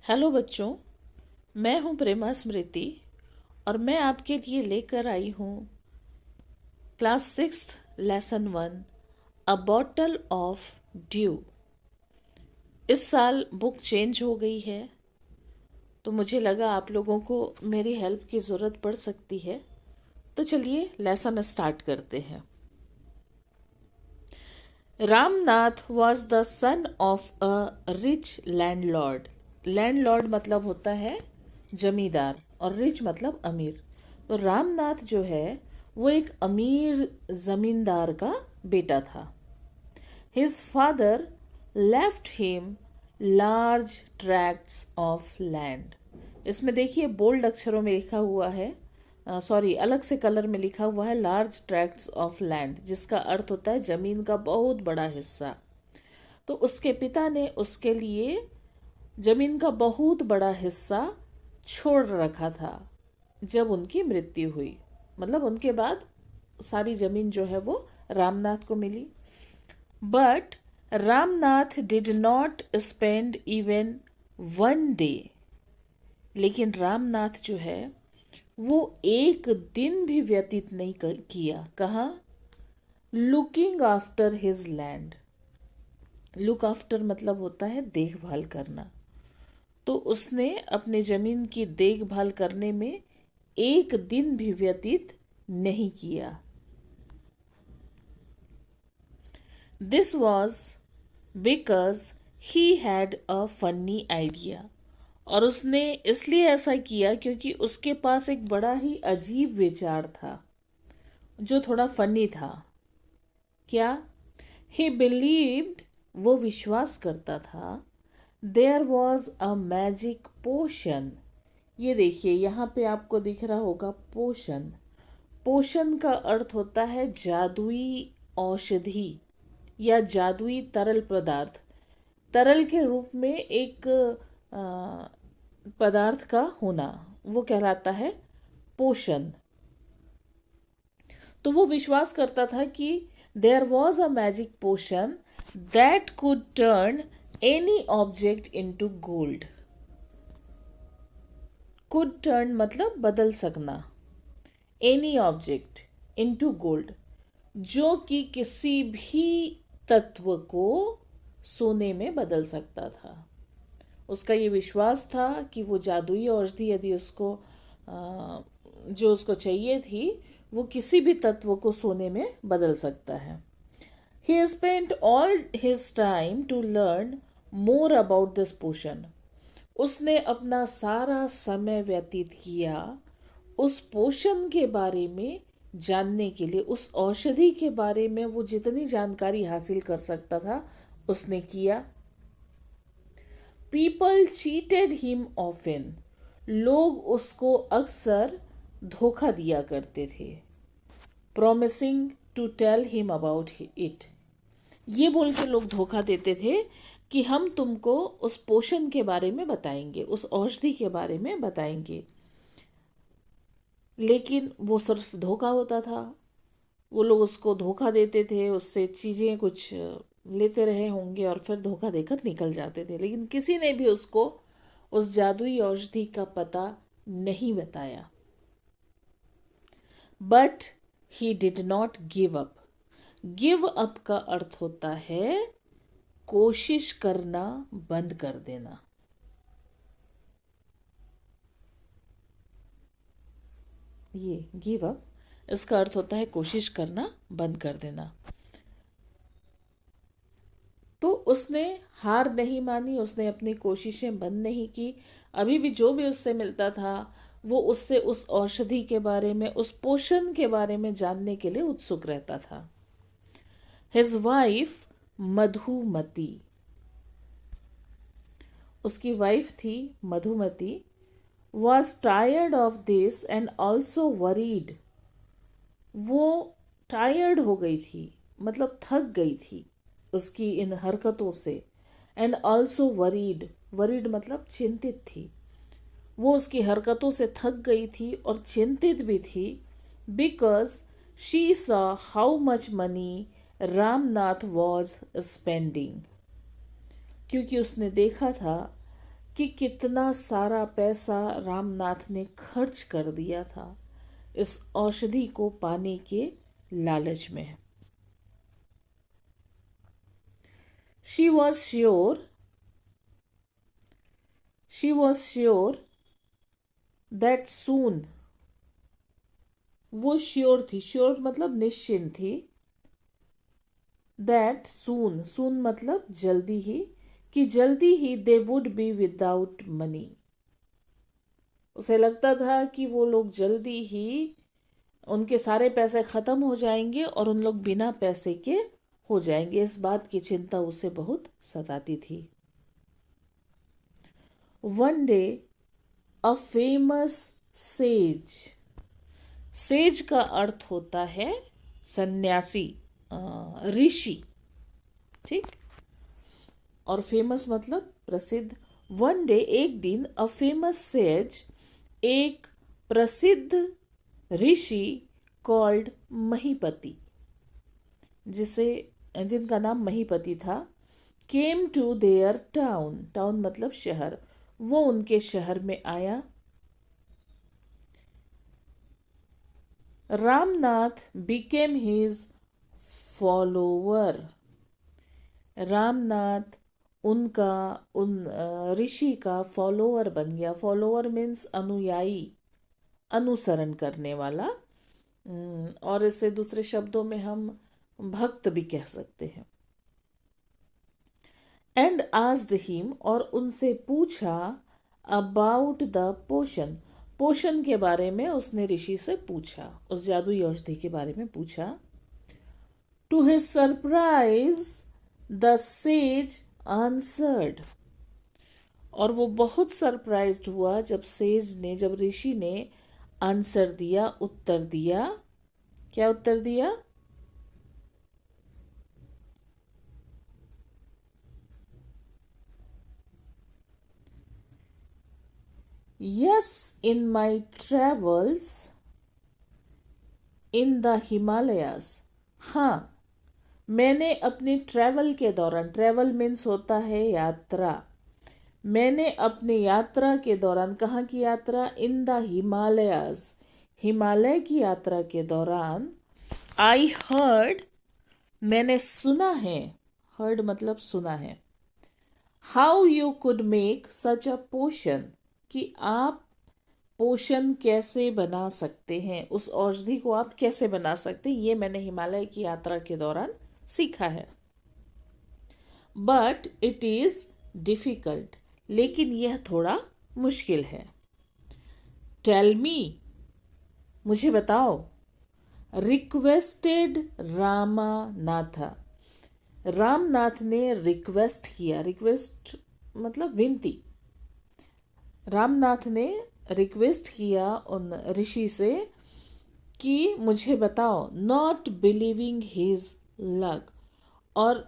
Hello बच्चों, मैं हूँ प्रेमा स्मृति और मैं आपके लिए लेकर आई हूँ class 6 lesson 1 a bottle of due. इस साल बुक चेंज हो गई है, तो मुझे लगा आप लोगों को मेरी हेल्प की ज़रूरत पड़ सकती है। तो चलिए लेसन स्टार्ट करते हैं। Ramnath was the son of a rich landlord. Landlord मतलब होता है जमींदार और रिच मतलब अमीर। तो रामनाथ जो है वो एक अमीर जमींदार का बेटा था। His father left him large tracts of land. इसमें देखिए बोल्ड अक्षरों में लिखा हुआ है, सॉरी अलग से कलर में लिखा हुआ है लार्ज ट्रैक्ट्स ऑफ लैंड, जिसका अर्थ होता है जमीन का बहुत बड़ा हिस्सा। तो उसके पिता ने उसके लिए जमीन का बहुत बड़ा हिस्सा छोड़ रखा था जब उनकी मृत्यु हुई। मतलब उनके बाद सारी जमीन जो है वो रामनाथ को मिली। But Ramnath did not spend even one day. लेकिन रामनाथ जो है वो एक दिन भी व्यतीत नहीं किया। कहाँ? Looking after his land. Look after मतलब होता है देखभाल करना। तो उसने अपने जमीन की देखभाल करने में एक दिन भी व्यतीत नहीं किया। This was because he had a funny idea. और उसने इसलिए ऐसा किया क्योंकि उसके पास एक बड़ा ही अजीब विचार था जो थोड़ा फनी था। क्या? ही बिलीव्ड, वो विश्वास करता था, there was a magic potion. ये देखिए यहाँ पे आपको दिख रहा होगा पोशन। पोशन का अर्थ होता है जादुई औषधि या जादुई तरल पदार्थ। तरल के रूप में एक पदार्थ का होना वो कहलाता है पोषण। तो वो विश्वास करता था कि there was a magic potion that could turn any object into gold. Could turn मतलब बदल सकना, एनी ऑब्जेक्ट इनटू गोल्ड, जो कि किसी भी तत्व को सोने में बदल सकता था। उसका ये विश्वास था कि वो जादुई औषधि यदि उसको जो उसको चाहिए थी वो किसी भी तत्व को सोने में बदल सकता है। He spent all his time to learn more about this potion. उसने अपना सारा समय व्यतीत किया उस पोषण के बारे में जानने के लिए। उस औषधि के बारे में वो जितनी जानकारी हासिल कर सकता था उसने किया। People cheated him often. लोग उसको अक्सर धोखा दिया करते थे। Promising to tell him about it. ये बोल के लोग धोखा देते थे कि हम तुमको उस पोषण के बारे में बताएंगे, उस औषधि के बारे में बताएंगे। लेकिन वो सिर्फ धोखा होता था। वो लोग उसको धोखा देते थे, उससे चीज़ें कुछ लेते रहे होंगे और फिर धोखा देकर निकल जाते थे। लेकिन किसी ने भी उसको उस जादुई औषधि का पता नहीं बताया। But he did not give up. Give up का अर्थ होता है कोशिश करना बंद कर देना। ये गिव अप, इसका अर्थ होता है कोशिश करना बंद कर देना। तो उसने हार नहीं मानी, उसने अपनी कोशिशें बंद नहीं की। अभी भी जो भी उससे मिलता था वो उससे उस औषधि के बारे में, उस पोषण के बारे में जानने के लिए उत्सुक रहता था। हिज वाइफ मधुमती, उसकी वाइफ थी Madhumati, was tired of this and also worried. वो टायर्ड हो गई थी, मतलब थक गई थी उसकी इन हरकतों से। एंड ऑल्सो वरीड, वरीड मतलब चिंतित थी। वो उसकी हरकतों से थक गई थी और चिंतित भी थी। Because she saw how much money Ramnath was spending. क्योंकि उसने देखा था कि कितना सारा पैसा रामनाथ ने खर्च कर दिया था इस औषधि को पाने के लालच में। She was sure that soon, वो श्योर थी, श्योर मतलब निश्चिंत थी, दैट सून मतलब जल्दी ही, कि जल्दी ही they would be without money. उसे लगता था कि वो लोग जल्दी ही, उनके सारे पैसे खत्म हो जाएंगे और उन लोग बिना पैसे के हो जाएंगे। इस बात की चिंता उसे बहुत सताती थी। One day a famous says, says का अर्थ होता है सन्यासी, ऋषि, ठीक, और फेमस मतलब प्रसिद्ध। वन डे एक दिन, अ फेमस सेज एक प्रसिद्ध ऋषि कॉल्ड महीपति, जिनका नाम महीपति था, came to their town, town मतलब शहर, वो उनके शहर में आया। Ramnath became his follower, Ramnath उन ऋषि का फॉलोवर बन गया। फॉलोवर मीन्स अनुयायी, अनुसरण करने वाला, और इसे दूसरे शब्दों में हम भक्त भी कह सकते हैं। एंड आस्क्ड हिम, और उनसे पूछा, अबाउट द पोशन, पोशन के बारे में उसने ऋषि से पूछा, उस जादुई औषधि के बारे में पूछा। To his surprise the sage answered, और वो बहुत सरप्राइज्ड हुआ जब ऋषि ने आंसर दिया, उत्तर दिया। क्या उत्तर दिया? Yes, in my travels in the Himalayas, हाँ, मैंने अपने ट्रैवल के दौरान, ट्रैवल मीन्स होता है यात्रा, मैंने अपने यात्रा के दौरान, कहाँ की यात्रा? इन द हिमालयास, हिमालय की यात्रा के दौरान, आई हर्ड, मैंने सुना है, हर्ड मतलब सुना है, how you could make such a potion, कि आप पोशन कैसे बना सकते हैं, उस औषधि को आप कैसे बना सकते हैं, ये मैंने हिमालय की यात्रा के दौरान सीखा है। बट इट इज डिफिकल्ट, लेकिन यह थोड़ा मुश्किल है। टेल मी, मुझे बताओ। रिक्वेस्टेड रामानाथा, रामनाथ ने रिक्वेस्ट किया, रिक्वेस्ट मतलब विनती, रामनाथ ने रिक्वेस्ट किया उन ऋषि से कि मुझे बताओ, नॉट बिलीविंग हिज लक, और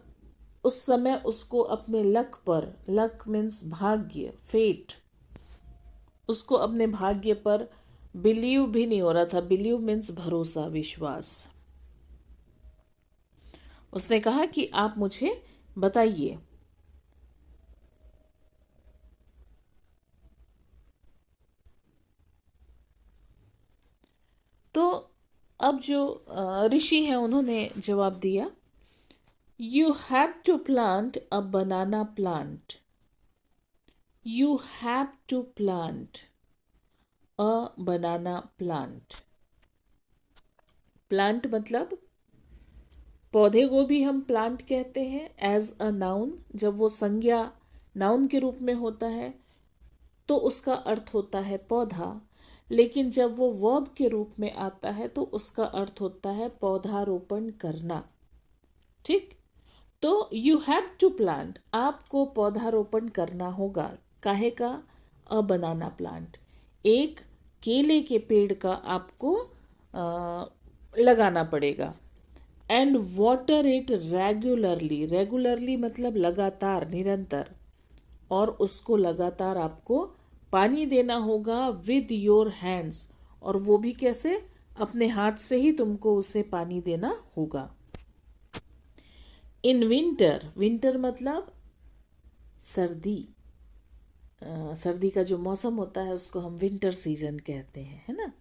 उस समय उसको अपने लक पर, लक मीन्स भाग्य, फेट, उसको अपने भाग्य पर बिलीव भी नहीं हो रहा था। बिलीव मीन्स भरोसा, विश्वास। उसने कहा कि आप मुझे बताइए। तो अब जो ऋषि हैं उन्होंने जवाब दिया, you have to plant a banana plant, you have to plant a banana plant. Plant मतलब पौधे को भी हम प्लांट कहते हैं एज अ नाउन, जब वो संज्ञा नाउन के रूप में होता है तो उसका अर्थ होता है पौधा, लेकिन जब वो वर्ब के रूप में आता है तो उसका अर्थ होता है पौधारोपण करना, ठीक। तो यू हैव टू प्लांट, आपको पौधारोपण करना होगा, काहे का? अ बनाना प्लांट, एक केले के पेड़ का आपको लगाना पड़ेगा। And water it regularly, regularly मतलब लगातार, निरंतर, और उसको लगातार आपको पानी देना होगा विद योर हैंड्स, और वो भी कैसे? अपने हाथ से ही तुमको उसे पानी देना होगा। इन विंटर, विंटर मतलब सर्दी, सर्दी का जो मौसम होता है उसको हम विंटर सीजन कहते हैं, है ना।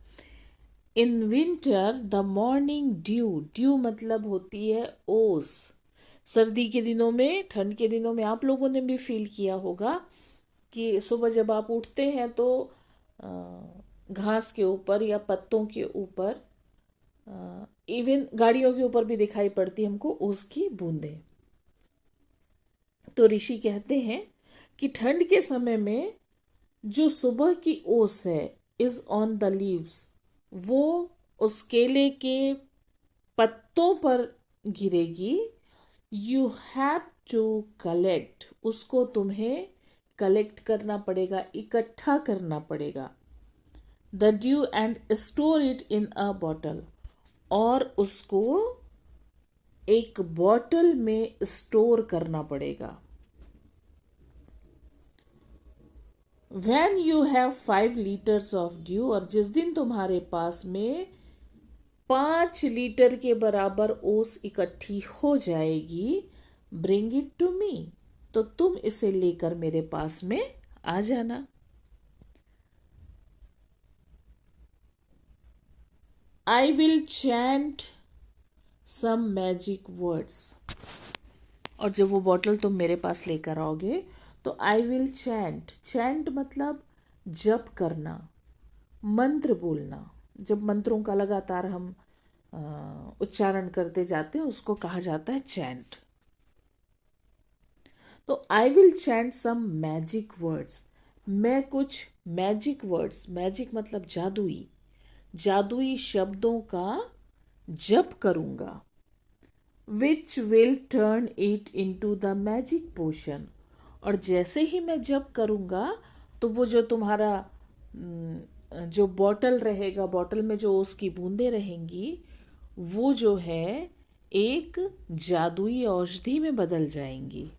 In winter the morning due, due मतलब होती है ओस। सर्दी के दिनों में, ठंड के दिनों में आप लोगों ने भी फील किया होगा कि सुबह जब आप उठते हैं तो घास के ऊपर या पत्तों के ऊपर, इवन गाड़ियों के ऊपर भी दिखाई पड़ती हमको ओस की बूंदें। तो ऋषि कहते हैं कि ठंड के समय में जो सुबह की ओस है इज ऑन द लीव्स, वो उस केले के पत्तों पर गिरेगी। यू हैव टू कलेक्ट, उसको तुम्हें कलेक्ट करना पड़ेगा, इकट्ठा करना पड़ेगा। The due and store it in a bottle, और उसको एक बॉटल में स्टोर करना पड़ेगा। When you have 5 liters of dew, और जिस दिन तुम्हारे पास में 5 लीटर के बराबर ओस इकट्ठी हो जाएगी, ब्रिंग इट टू मी, तो तुम इसे लेकर मेरे पास में आ जाना। I will chant some magic words, और जब वो बॉटल तुम मेरे पास लेकर आओगे तो आई विल चैंट, चैंट मतलब जप करना, मंत्र बोलना। जब मंत्रों का लगातार हम उच्चारण करते जाते हैं उसको कहा जाता है चैंट। तो I will chant some magic words, मैं कुछ मैजिक वर्ड्स, मैजिक मतलब जादुई, जादुई शब्दों का जप करूंगा। Which will turn it into the magic potion, और जैसे ही मैं जप करूंगा तो वो जो तुम्हारा जो बॉटल रहेगा, बॉटल में जो उसकी बूंदें रहेंगी, वो जो है एक जादुई औषधि में बदल जाएंगी।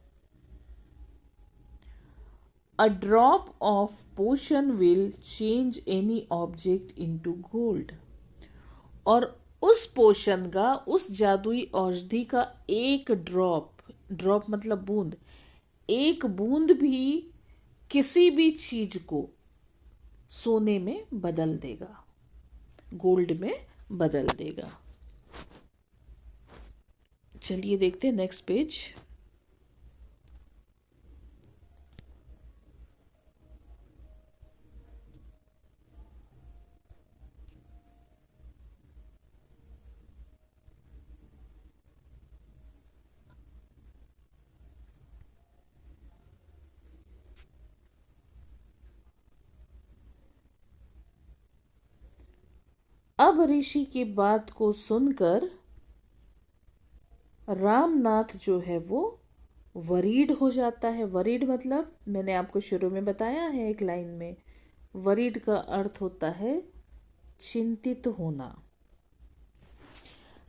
A drop of potion will change any object into gold, और उस पोशन का, उस जादुई औषधि का एक ड्रॉप, ड्रॉप मतलब बूंद, एक बूंद भी किसी भी चीज को सोने में बदल देगा, गोल्ड में बदल देगा। चलिए देखते हैं नेक्स्ट पेज। अब ऋषि की बात को सुनकर रामनाथ जो है वो वरीड हो जाता है। वरीड मतलब मैंने आपको शुरू में बताया है एक लाइन में, वरीड का अर्थ होता है चिंतित होना।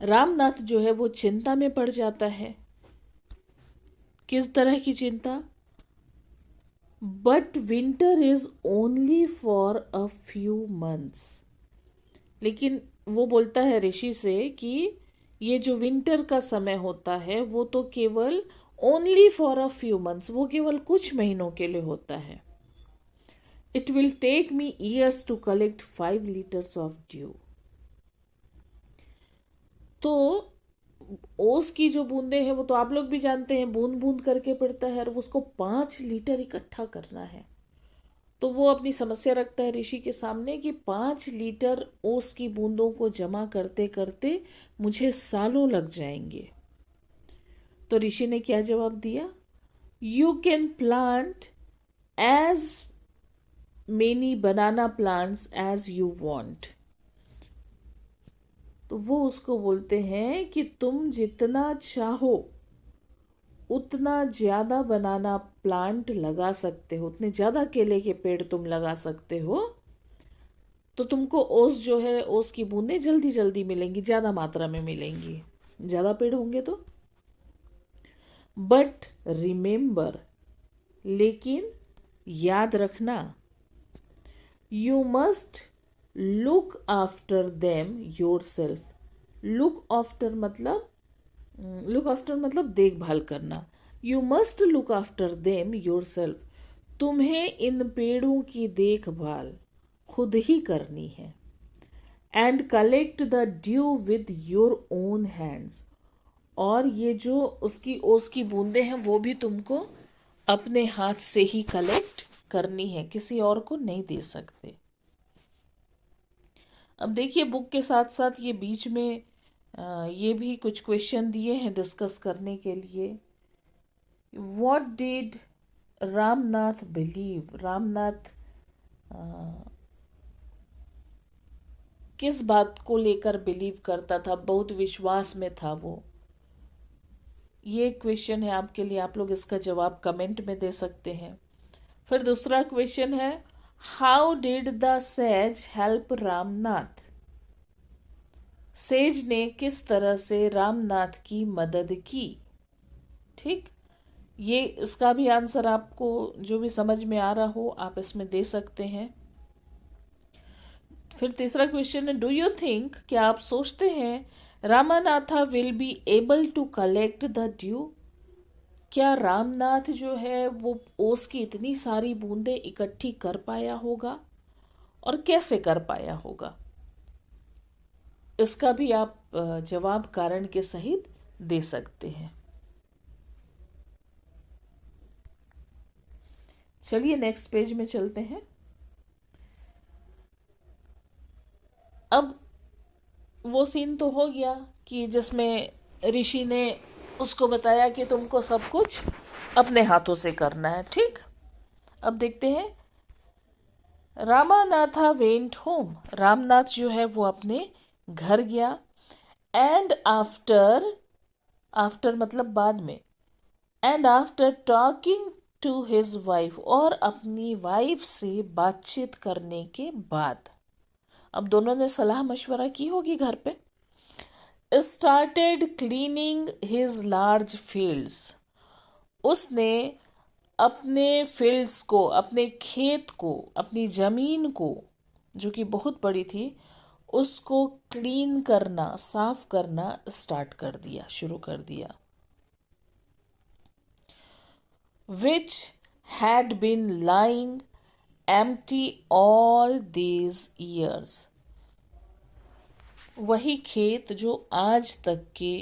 रामनाथ जो है वो चिंता में पड़ जाता है। किस तरह की चिंता? But winter is only for a few months, लेकिन वो बोलता है ऋषि से कि ये जो विंटर का समय होता है वो तो केवल only for a few months, वो केवल कुछ महीनों के लिए होता है। It will take me years to collect 5 liters of dew. तो ओस की जो बूंदे हैं वो तो आप लोग भी जानते हैं, बूंद बूंद करके पड़ता है, और उसको 5 लीटर इकट्ठा करना है। तो वो अपनी समस्या रखता है ऋषि के सामने कि 5 लीटर ओस की बूंदों को जमा करते करते मुझे सालों लग जाएंगे। तो ऋषि ने क्या जवाब दिया? You can plant as many banana plants as you want. तो वो उसको बोलते हैं कि तुम जितना चाहो उतना ज्यादा बनाना प्लांट लगा सकते हो, उतने ज्यादा केले के पेड़ तुम लगा सकते हो, तो तुमको ओस जो है, ओस की बूंदें जल्दी जल्दी मिलेंगी, ज्यादा मात्रा में मिलेंगी, ज्यादा पेड़ होंगे तो। बट रिमेंबर, लेकिन याद रखना, you must look after them your self. Look after मतलब देखभाल करना। You must look after them your self, तुम्हें इन पेड़ों की देखभाल खुद ही करनी है। And collect the due with your own hands, और ये जो उसकी ओस की बूंदें हैं वो भी तुमको अपने हाथ से ही कलेक्ट करनी है, किसी और को नहीं दे सकते। अब देखिए बुक के साथ साथ ये बीच में ये भी कुछ क्वेश्चन दिए हैं डिस्कस करने के लिए। What did Ramnath believe, Ramnath किस बात को लेकर बिलीव करता था, बहुत विश्वास में था वो। ये क्वेश्चन है आपके लिए, आप लोग इसका जवाब कमेंट में दे सकते हैं। फिर दूसरा क्वेश्चन है, how did the sage help Ramnath, says ने किस तरह से रामनाथ की मदद की। ठीक, ये इसका भी आंसर आपको जो भी समझ में आ रहा हो आप इसमें दे सकते हैं। फिर तीसरा क्वेश्चन है, डू यू थिंक, क्या आप सोचते हैं Ramanatha will be able to collect the dew, क्या रामनाथ जो है वो ओस की इतनी सारी बूंदें इकट्ठी कर पाया होगा, और कैसे कर पाया होगा। इसका भी आप जवाब कारण के सहित दे सकते हैं। चलिए नेक्स्ट पेज में चलते हैं। अब वो सीन तो हो गया कि जिसमें ऋषि ने उसको बताया कि तुमको सब कुछ अपने हाथों से करना है। ठीक, अब देखते हैं, रामानाथा वेंट होम, रामनाथ जो है वो अपने घर गया। एंड आफ्टर, आफ्टर मतलब बाद में, and after talking to his wife, और अपनी वाइफ से बातचीत करने के बाद, अब दोनों ने सलाह मशवरा की होगी घर पे, started cleaning his large fields, उसने अपने फील्ड्स को, अपने खेत को, अपनी जमीन को जो कि बहुत बड़ी थी उसको क्लीन करना, साफ करना स्टार्ट कर दिया, शुरू कर दिया। which had been lying empty all these years, वही खेत जो आज तक के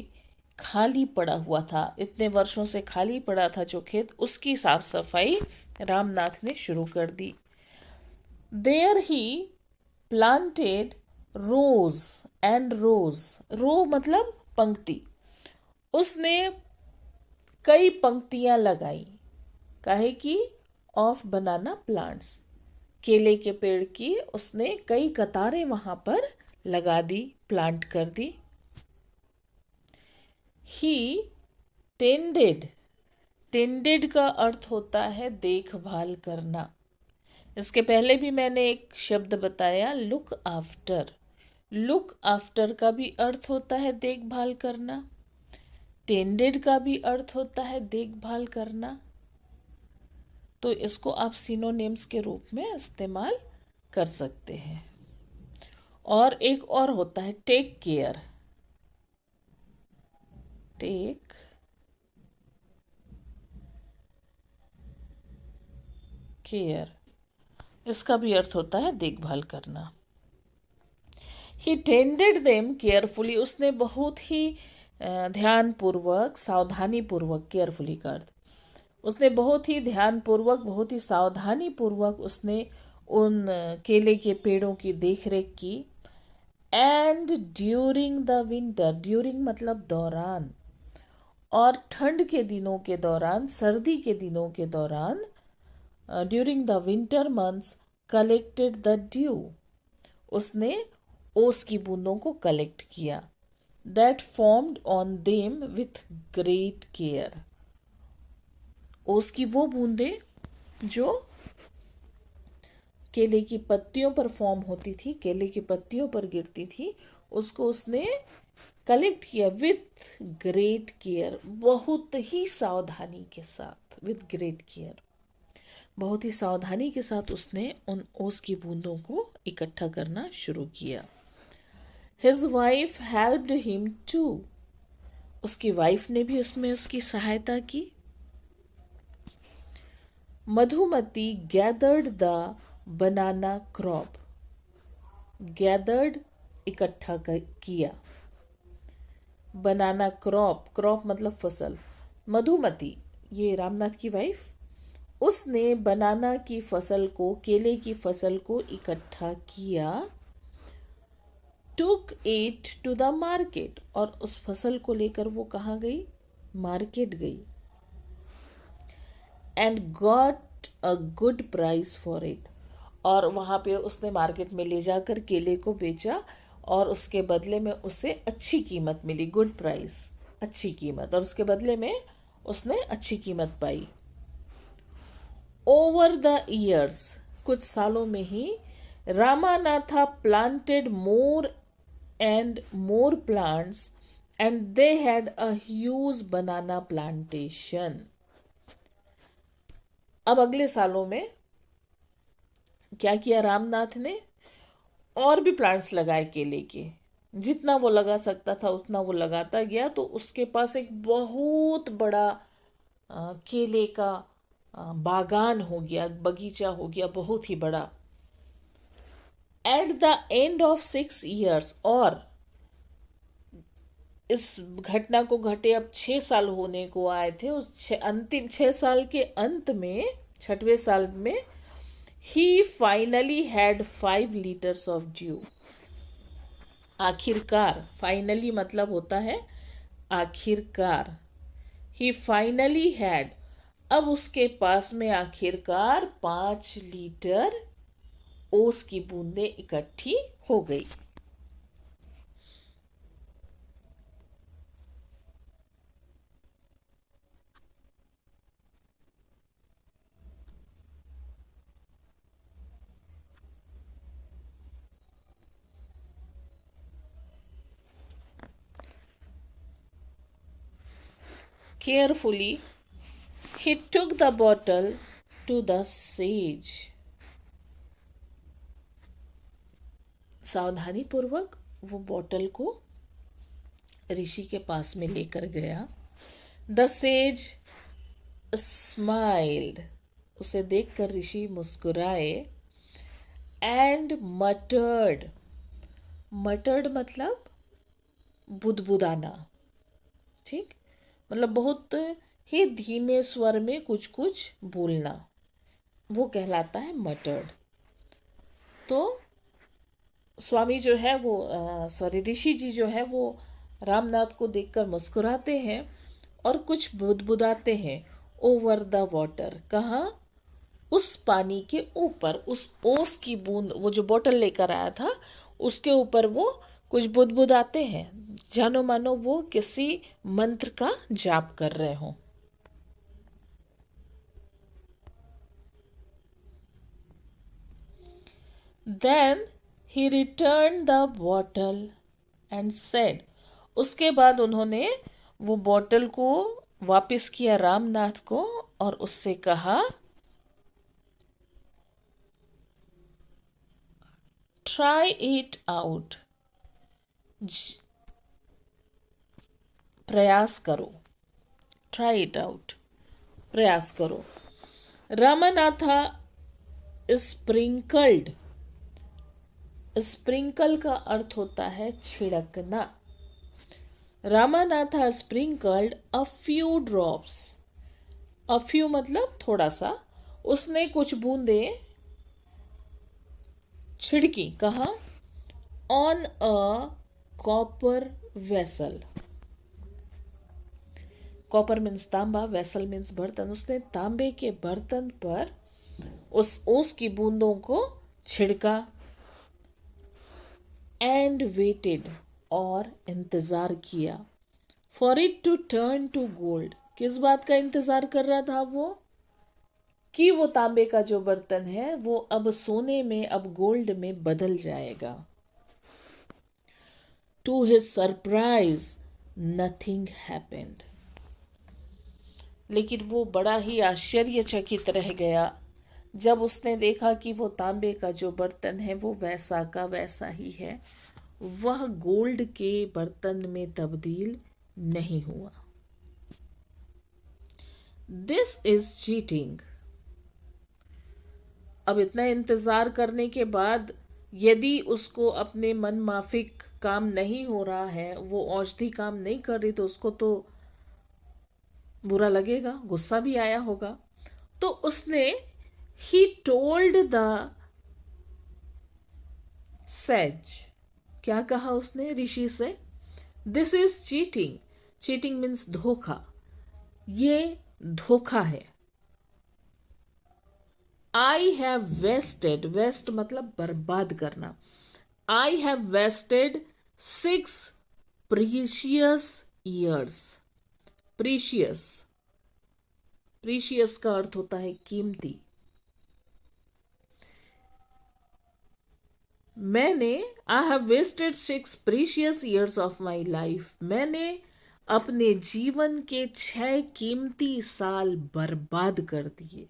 खाली पड़ा हुआ था, इतने वर्षों से खाली पड़ा था जो खेत, उसकी साफ सफाई रामनाथ ने शुरू कर दी। There he planted rows and rows, row मतलब पंक्ति, उसने कई पंक्तियां लगाई, काहे की, ऑफ बनाना प्लांट्स, केले के पेड़ की उसने कई कतारें वहां पर लगा दी, प्लांट कर दी। ही टेंडेड, टेंडेड का अर्थ होता है देखभाल करना। इसके पहले भी मैंने एक शब्द बताया, लुक आफ्टर, लुक आफ्टर का भी अर्थ होता है देखभाल करना, टेंडेड का भी अर्थ होता है देखभाल करना। तो इसको आप सिनोनिम्स के रूप में इस्तेमाल कर सकते हैं। और एक और होता है टेक केयर, टेक केयर, इसका भी अर्थ होता है देखभाल करना। ही टेंडेड देम केयरफुली, उसने बहुत ही ध्यानपूर्वक, सावधानी पूर्वक, केयरफुली का अर्थ, उसने बहुत ही ध्यानपूर्वक, बहुत ही सावधानी पूर्वक उसने उन केले के पेड़ों की देखरेख की। And during the winter, during मतलब दौरान, और ठंड के दिनों के दौरान, सर्दी के दिनों के दौरान, during the winter months collected the due, उसने ओस की बूंदों को कलेक्ट किया। That formed on them with great care, ओस की वो बूंदें जो केले की पत्तियों पर फॉर्म होती थी, केले की पत्तियों पर गिरती थी, उसको उसने कलेक्ट किया विथ ग्रेट केयर, बहुत ही सावधानी के साथ, विथ ग्रेट केयर, बहुत ही सावधानी के साथ उसने उन ओस की बूंदों को इकट्ठा करना शुरू किया। His wife helped him to, उसकी वाइफ ने भी उसमें उसकी सहायता की। Madhumati gathered the banana crop. Gathered इकट्ठा किया, बनाना क्रॉप, क्रॉप मतलब फसल। मधुमती ये रामनाथ की वाइफ, उसने बनाना की फसल को, केले की फसल को इकट्ठा किया। Took it to the market, और उस फसल को लेकर वो कहाँ गई? मार्केट गई। And got a good price for it, और वहाँ पे उसने मार्केट में ले जाकर केले को बेचा और उसके बदले में उसे अच्छी कीमत मिली। गुड प्राइस, अच्छी कीमत, और उसके बदले में उसने अच्छी कीमत पाई। ओवर द ईयर्स, कुछ सालों में ही, Ramanatha planted more and more plants and they had a huge banana plantation. अब अगले सालों में क्या किया रामनाथ ने? और भी प्लांट्स लगाए केले के, जितना वो लगा सकता था उतना वो लगाता गया। तो उसके पास एक बहुत बड़ा केले का बागान हो गया, बगीचा हो गया, बहुत ही बड़ा। At the end of 6 years, और इस घटना को घटे अब 6 साल होने को आए थे। उस अंतिम 6 साल के अंत में, 6वें साल में, he finally had 5 liters of dew. आखिरकार, फाइनली मतलब होता है आखिरकार। ही फाइनली हैड, अब उसके पास में आखिरकार 5 लीटर ओस की बूंदें इकट्ठी हो गई। Carefully, he took the bottle to the sage. सावधानी पूर्वक वो बोतल को ऋषि के पास में लेकर गया। द सेज स्माइल्ड, उसे देखकर ऋषि मुस्कुराए। एंड मटर्ड, मटर्ड मतलब बुदबुदाना, ठीक, मतलब बहुत ही धीमे स्वर में कुछ कुछ बोलना, वो कहलाता है मटर्ड। तो स्वामी जो है वो ऋषि जी जो है वो रामनाथ को देखकर मुस्कुराते हैं और कुछ बुदबुदाते हैं। ओवर द वाटर, कहाँ? उस पानी के ऊपर, उस ओस की बूंद, वो जो बोतल लेकर आया था उसके ऊपर वो कुछ बुदबुदाते हैं, जानो मानो वो किसी मंत्र का जाप कर रहे हों। Then he returned the bottle and said, उसके बाद उन्होंने वो बोतल को वापस किया रामनाथ को और उससे कहा, ट्राई इट आउट, प्रयास करो, ट्राई इट आउट, प्रयास करो। रामानाथा स्प्रिंकल्ड, स्प्रिंकल का अर्थ होता है छिड़कना। Ramanatha sprinkled a few drops, a few मतलब थोड़ा सा, उसने कुछ बूंदें छिड़की, कहा? On a copper vessel, copper means तांबा, वेसल मीन्स बर्तन, उसने तांबे के बर्तन पर उस ओस की बूंदों को छिड़का। एंड वेटेड, और इंतजार किया। For it to turn to gold, किस बात का इंतजार कर रहा था वो? कि वो तांबे का जो बर्तन है वो अब सोने में, अब गोल्ड में बदल जाएगा। To his surprise nothing happened, लेकिन वो बड़ा ही आश्चर्यचकित रह गया जब उसने देखा कि वो तांबे का जो बर्तन है वो वैसा का वैसा ही है, वह गोल्ड के बर्तन में तब्दील नहीं हुआ। दिस इज चीटिंग, अब इतना इंतज़ार करने के बाद यदि उसको अपने मन माफिक काम नहीं हो रहा है, वो औषधि काम नहीं कर रही, तो उसको तो बुरा लगेगा, गुस्सा भी आया होगा। तो उसने ही टोल्ड द सेज, क्या कहा उसने ऋषि से? This is cheating. Cheating means धोखा, ये धोखा है। आई हैव वेस्टेड, वेस्ट मतलब बर्बाद करना। I have wasted 6 precious years. Precious, precious का अर्थ होता है कीमती। मैंने I have wasted 6 precious years of my life, मैंने अपने जीवन के 6 कीमती साल बर्बाद कर दिए।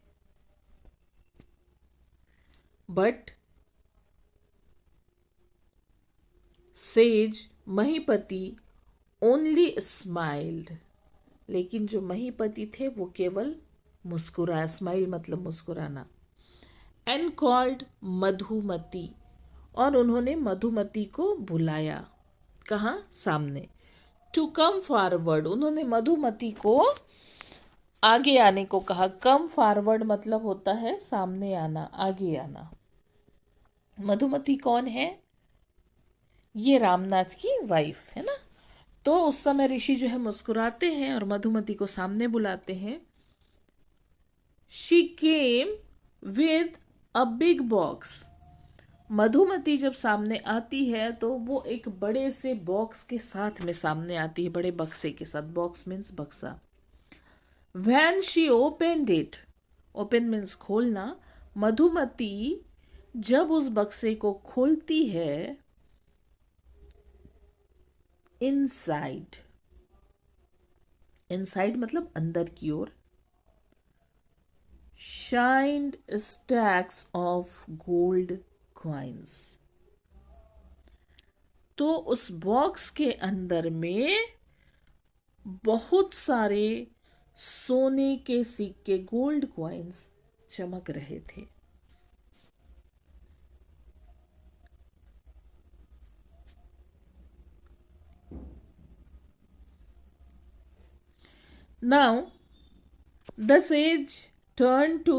बट सेज महीपति ओनली स्माइल्ड, लेकिन जो महीपति थे वो केवल मुस्कुराया। स्माइल मतलब मुस्कुराना। एंड कॉल्ड मधुमती, और उन्होंने मधुमती को बुलाया। कहाँ? सामने। टू कम फॉरवर्ड, उन्होंने मधुमती को आगे आने को कहा। कम फॉरवर्ड मतलब होता है सामने आना, आगे आना। मधुमती कौन है? ये रामनाथ की वाइफ है ना। तो उस समय ऋषि जो है मुस्कुराते हैं और मधुमती को सामने बुलाते हैं। She came with a big box, Madhumati जब सामने आती है तो वो एक बड़े से बॉक्स के साथ में सामने आती है, बड़े बक्से के साथ। बॉक्स मीन्स बक्सा। When she opened it, open means खोलना। मधुमती जब उस बक्से को खोलती है, इनसाइड, इनसाइड मतलब अंदर की ओर, शाइन्ड स्टैक्स ऑफ गोल्ड कॉइन्स, तो उस बॉक्स के अंदर में बहुत सारे सोने के सिक्के, गोल्ड कॉइन्स चमक रहे थे। Now the sage turned to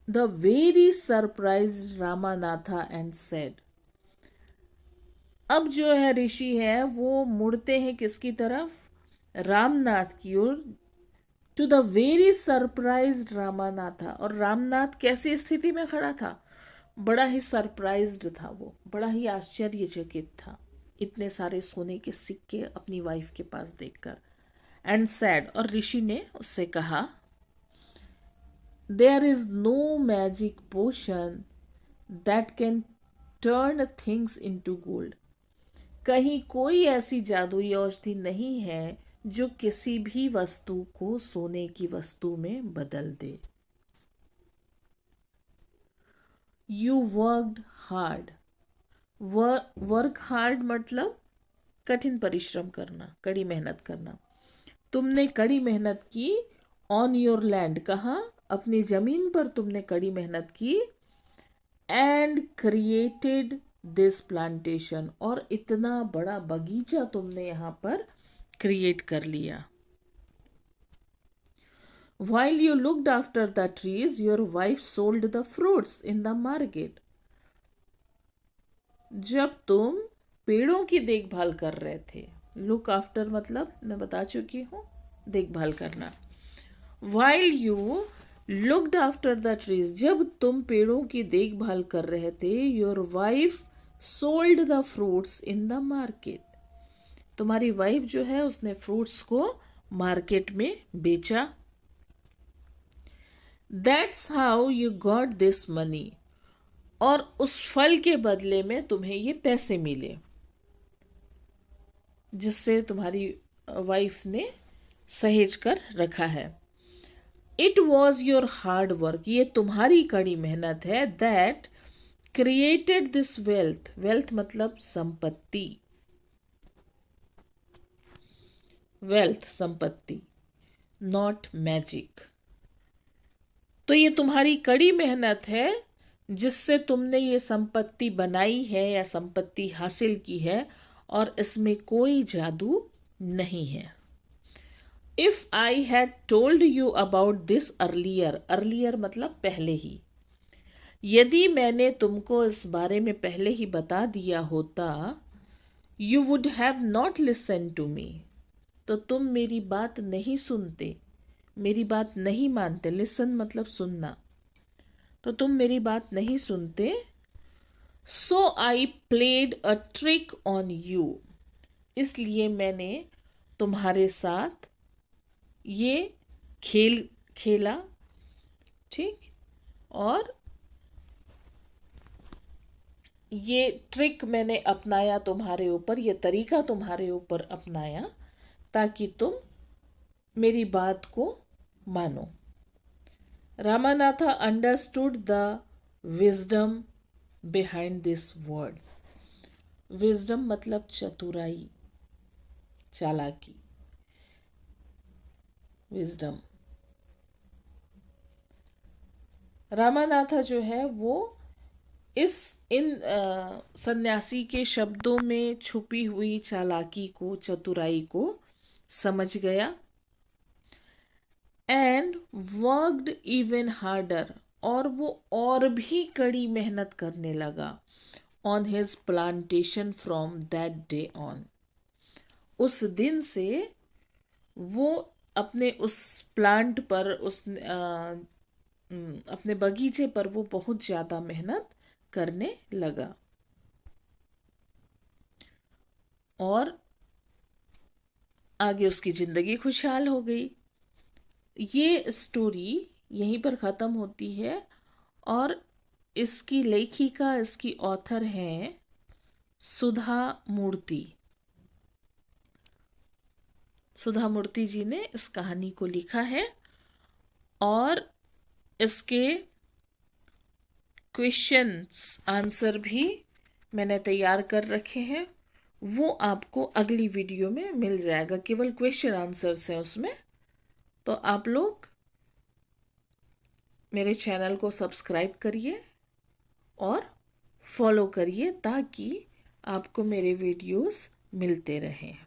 the very surprised Ramanatha and said, अब जो है ऋषि है वो मुड़ते हैं किसकी तरफ? रामनाथ की ओर। To the very surprised Ramanatha, और रामनाथ कैसी स्थिति में खड़ा था? बड़ा ही सरप्राइज्ड था, वो बड़ा ही आश्चर्यचकित था इतने सारे सोने के सिक्के अपनी वाइफ के पास देखकर। एंड सैड, और ऋषि ने उससे कहा, there is no magic potion that can turn things into gold, कहीं कोई ऐसी जादुई औषधि नहीं है जो किसी भी वस्तु को सोने की वस्तु में बदल दे। You worked hard, work hard मतलब कठिन परिश्रम करना, कड़ी मेहनत करना। तुमने कड़ी मेहनत की। ऑन योर लैंड, कहाँ? अपनी जमीन पर तुमने कड़ी मेहनत की। एंड क्रिएटेड दिस प्लांटेशन, और इतना बड़ा बगीचा तुमने यहाँ पर क्रिएट कर लिया। While you looked after the trees, your wife sold the fruits in the market. जब तुम पेड़ों की देखभाल कर रहे थे, लुक आफ्टर मतलब मैं बता चुकी हूँ, देखभाल करना। While you looked after the trees, जब तुम पेड़ों की देखभाल कर रहे थे, your wife sold the fruits in the market. तुम्हारी वाइफ जो है उसने फ्रूट्स को मार्केट में बेचा। That's how you got this money, और उस फल के बदले में तुम्हें ये पैसे मिले जिससे तुम्हारी वाइफ ने सहेज कर रखा है। It was your hard work, ये तुम्हारी कड़ी मेहनत है। That created this wealth, wealth मतलब संपत्ति, वेल्थ संपत्ति, नॉट मैजिक। तो ये तुम्हारी कड़ी मेहनत है जिससे तुमने ये संपत्ति बनाई है या संपत्ति हासिल की है, और इसमें कोई जादू नहीं है। If I had told you about this earlier, earlier मतलब पहले ही, यदि मैंने तुमको इस बारे में पहले ही बता दिया होता, you would have not listen to me, तो तुम मेरी बात नहीं सुनते, मेरी बात नहीं मानते। लिसन मतलब सुनना, तो तुम मेरी बात नहीं सुनते। So I played a trick on you, इसलिए मैंने तुम्हारे साथ ये खेल खेला, ठीक, और ये ट्रिक मैंने अपनाया तुम्हारे ऊपर, ये तरीका तुम्हारे ऊपर अपनाया ताकि तुम मेरी बात को मानो। Ramanatha understood the wisdom behind this words. Wisdom मतलब चतुराई, चालाकी, विजडम। रामानाथा जो है वो इन सन्यासी के शब्दों में छुपी हुई चालाकी को, चतुराई को समझ गया। एंड वर्कड इवन हार्डर, और वो और भी कड़ी मेहनत करने लगा। On his plantation from that day on, उस दिन से वो अपने उस प्लांट पर, अपने बगीचे पर वो बहुत ज़्यादा मेहनत करने लगा। और आगे उसकी ज़िंदगी खुशहाल हो गई। ये स्टोरी यहीं पर ख़त्म होती है, और इसकी लेखिका, इसकी ऑथर हैं सुधा मूर्ति। सुधा मूर्ति जी ने इस कहानी को लिखा है, और इसके क्वेश्चंस आंसर भी मैंने तैयार कर रखे हैं, वो आपको अगली वीडियो में मिल जाएगा। केवल क्वेश्चन आंसर्स हैं उसमें, तो आप लोग मेरे चैनल को सब्सक्राइब करिए और फॉलो करिए ताकि आपको मेरे वीडियोस मिलते रहें।